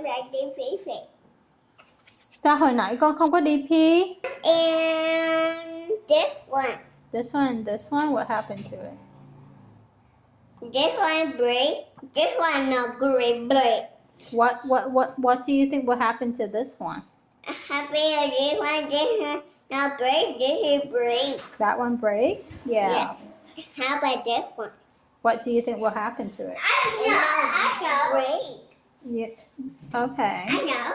lại đi phỉ. Sao hồi nãy con không có đi pee? And this This one, what happened to it? this one break, this one no great break. What do you think will happen to this one? Happy this one no break, this is break. That one break? Yeah. How about this one? What do you think will happen to it? I know. Break. Yeah. Okay. I know.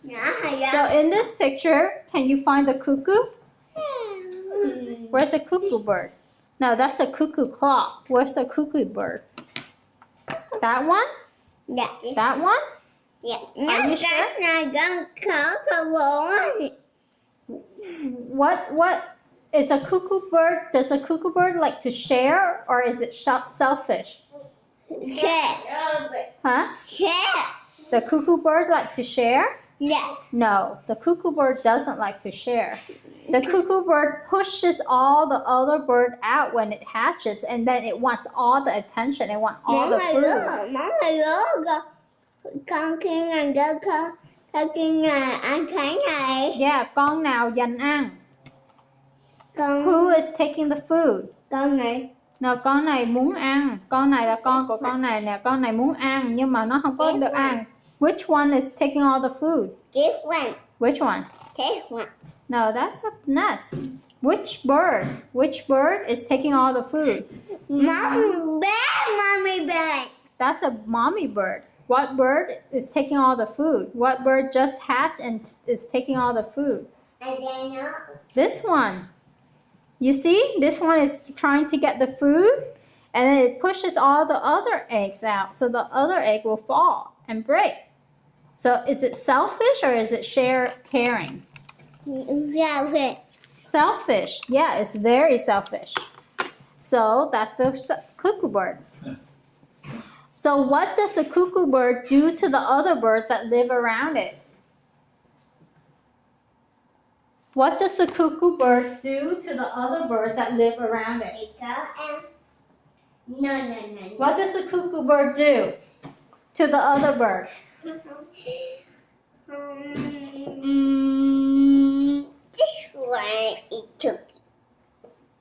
No, I know. So in this picture, can you find the cuckoo? Where's the cuckoo bird? No, that's the cuckoo clock. Where's the cuckoo bird? That one? Yeah. That one? Yeah. Are you sure? That's not comfortable. What is a cuckoo bird? Does a cuckoo bird like to share or is it selfish? Share. Huh? Share. The cuckoo bird like to share? Yeah. No, the cuckoo bird doesn't like to share. The cuckoo bird pushes all the other bird out when it hatches and then it wants all the attention. It wants all the food. Mama look. Con kia này đó con kia này ăn cái này. Yeah, con nào dành ăn? Con Who is taking the food? con này. Nào con này muốn ăn. Con này là con của con này nè. Con này muốn ăn nhưng mà nó không có được ăn. Which one is taking all the food? This one. Which one? This one. No, that's a nest. Which bird is taking all the food? Mommy bear. That's a mommy bird. What bird is taking all the food? What bird just hatched and is taking all the food? I don't know. This one. You see? This one is trying to get the food and then it pushes all the other eggs out. So the other egg will fall and break. So is it selfish or is it caring? Selfish. Selfish. Yeah, it's very selfish. So that's the cuckoo bird. So what does the cuckoo bird do to the other birds that live around it? What does the cuckoo bird do to the other birds that live around it? It go and no. What does the cuckoo bird do to the other bird? This one it took.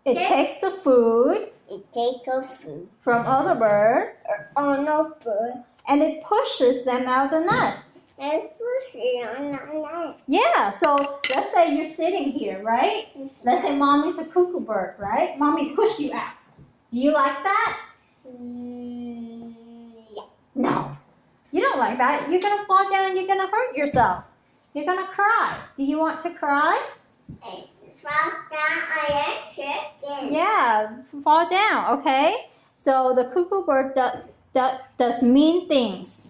It takes the food It takes the food. from other birds Oh no bird. and it pushes them out the nest. And push it on the Yeah, so let's say you're sitting here, right? Let's say mommy's a cuckoo bird, right? Mommy pushed you out. Do you like that? Yeah. No. You don't like that. You're going to fall down and you're going to hurt yourself. You're going to cry. Do you want to cry? And from down I am chicken. Yeah, fall down, okay? So the cuckoo bird does mean things.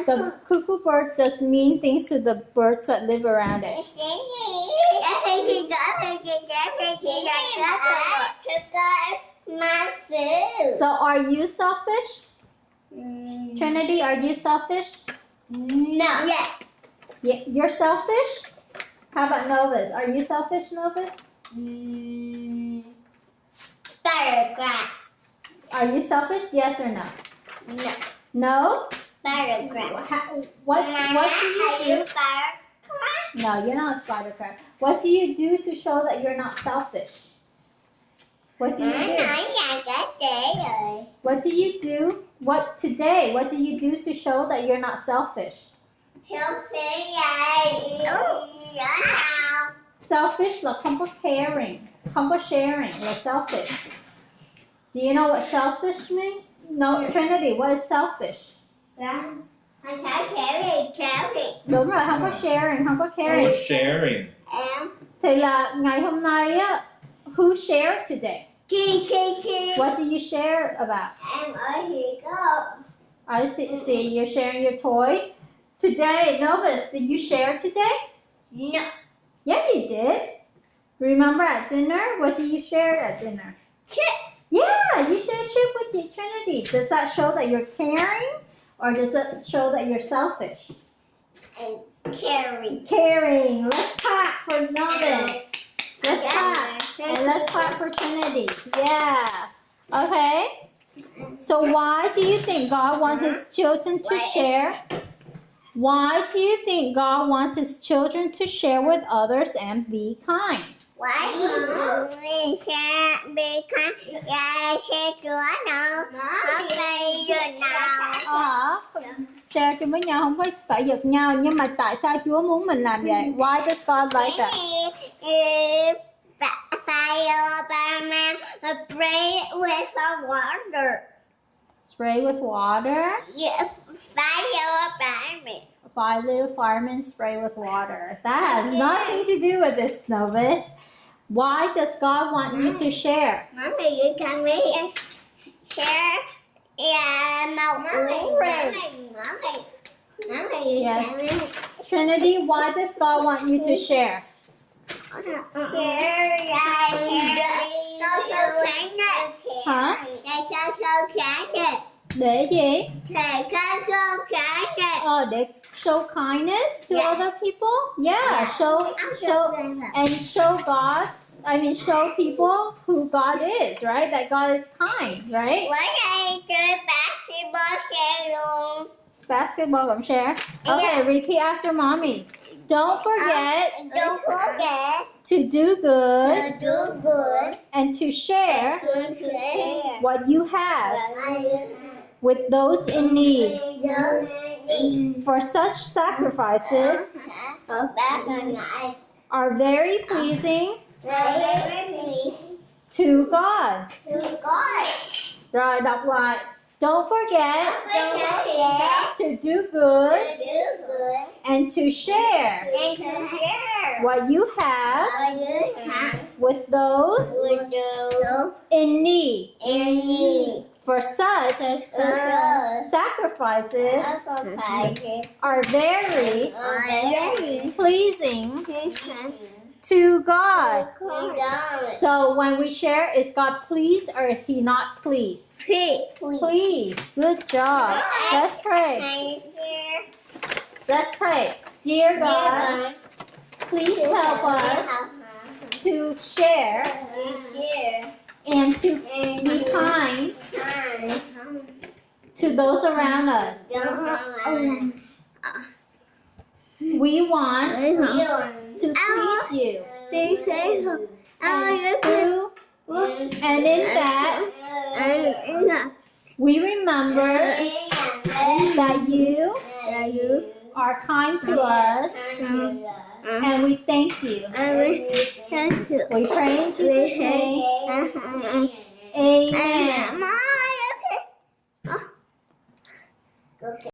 The cuckoo bird does mean things to the birds that live around it. My food. So are you selfish? Trinity, are you selfish? No. Yeah. Yeah, you're selfish? How about Novus? Are you selfish, Novus? Paragraph. Are you selfish? Yes or no? No. No? Paragraph. What do you do? No, you're not a spider crab. What do you do to show that you're not selfish? What do you do? What do you do? What do you do to show that you're not selfish? Selfish là không có caring, không có sharing, là selfish. Do you know what selfish means? No, Trinity, what is selfish? Đúng rồi, không có sharing, không có caring. What's sharing? Thì là ngày hôm nay á, who shared today? What do you share about? I see you're sharing your toy. Today, Novus, did you share today? No. Yeah, you did. Remember at dinner? What did you share at dinner? Chip. Yeah, you shared chip with your Trinity. Does that show that you're caring or does it show that you're selfish? Caring. Caring. Let's clap for Novus. Let's clap. And let's clap for Trinity. Yeah. Okay. So why do you think God wants his children to share? Why do you think God wants his children to share with others and be kind? Why mình sẽ bị khăn và sẽ chúa nào không phải giờ nào Share chung với nhau không phải giật nhau, nhưng mà tại sao Chúa muốn mình làm vậy? Why does God like that? Fire Batman spray with the water. Spray with water. Yeah, fire Batman. 5 little firemen spray with water. That has nothing to do with this, Snovis. Why does God want you to share? Mommy, you can make share. Yeah, Mommy, you Yes. can make Trinity, why does God want you to share? share. Hả? Để gì? Để show kindness to Yeah. other people? Yeah, show God. I mean, show people who God is, right? That God is kind, right? Basketball, I'm share. Okay, repeat after mommy. Don't forget Don't forget to do good to do good and to share to share what you have with those in need. For such sacrifices are very pleasing to God. Rồi đọc lại. Don't forget to do good and to share what you have with those in need. For such sacrifices are very pleasing to God. So when we share, is God pleased or is he not pleased? Please. Good job. Let's pray. Let's pray. Dear God, please help us to share and to be kind to those around us. We want to please you. And in that, we remember that you are kind to us, and we thank you. We pray in Jesus' name. Amen. Okay.